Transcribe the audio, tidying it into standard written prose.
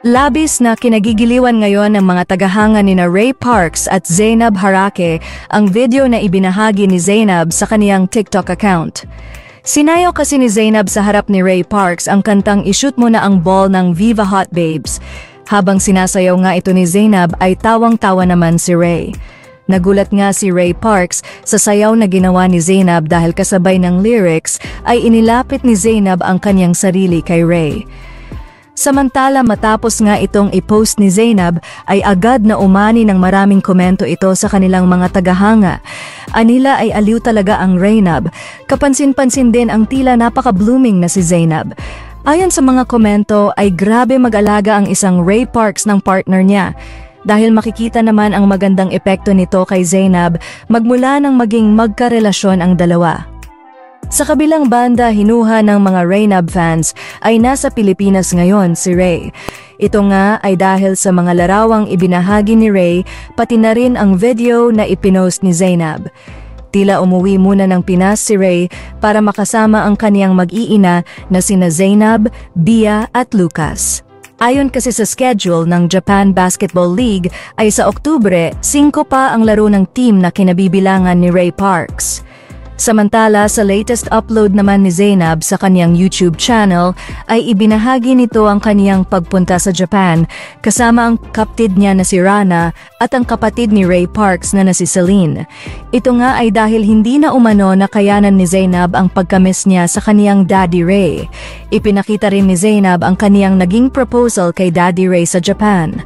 Labis na kinagigiliwan ngayon ng mga tagahanga nina Ray Parks at Zainab Harake ang video na ibinahagi ni Zainab sa kaniyang TikTok account. Sinayaw kasi ni Zainab sa harap ni Ray Parks ang kantang "I-shoot mo na ang ball" ng Viva Hot Babes. Habang sinasayaw nga ito ni Zainab ay tawang-tawa naman si Ray. Nagulat nga si Ray Parks sa sayaw na ginawa ni Zainab dahil kasabay ng lyrics ay inilapit ni Zainab ang kanyang sarili kay Ray. Samantala matapos nga itong i-post ni Zainab ay agad na umani ng maraming komento ito sa kanilang mga tagahanga. Anila ay aliw talaga ang Raynab. Kapansin-pansin din ang tila napaka-blooming na si Zainab. Ayon sa mga komento ay grabe mag-alaga ang isang Ray Parks ng partner niya. Dahil makikita naman ang magandang epekto nito kay Zainab magmula nang maging magkarelasyon ang dalawa. Sa kabilang banda, hinuha ng mga Raynab fans ay nasa Pilipinas ngayon si Ray. Ito nga ay dahil sa mga larawang ibinahagi ni Ray pati na rin ang video na ipinost ni Zainab. Tila umuwi muna ng Pinas si Ray para makasama ang kaniyang mag-iina na sina Zainab, Bia at Lucas. Ayon kasi sa schedule ng Japan Basketball League ay sa Oktubre, 5 pa ang laro ng team na kinabibilangan ni Ray Parks. Samantala sa latest upload naman ni Zainab sa kanyang YouTube channel ay ibinahagi nito ang kaniyang pagpunta sa Japan kasama ang kapatid niya na si Rana at ang kapatid ni Ray Parks na si Celine. Ito nga ay dahil hindi na umano nakayanan ni Zainab ang pagkamiss niya sa kaniyang Daddy Ray. Ipinakita rin ni Zainab ang kaniyang naging proposal kay Daddy Ray sa Japan.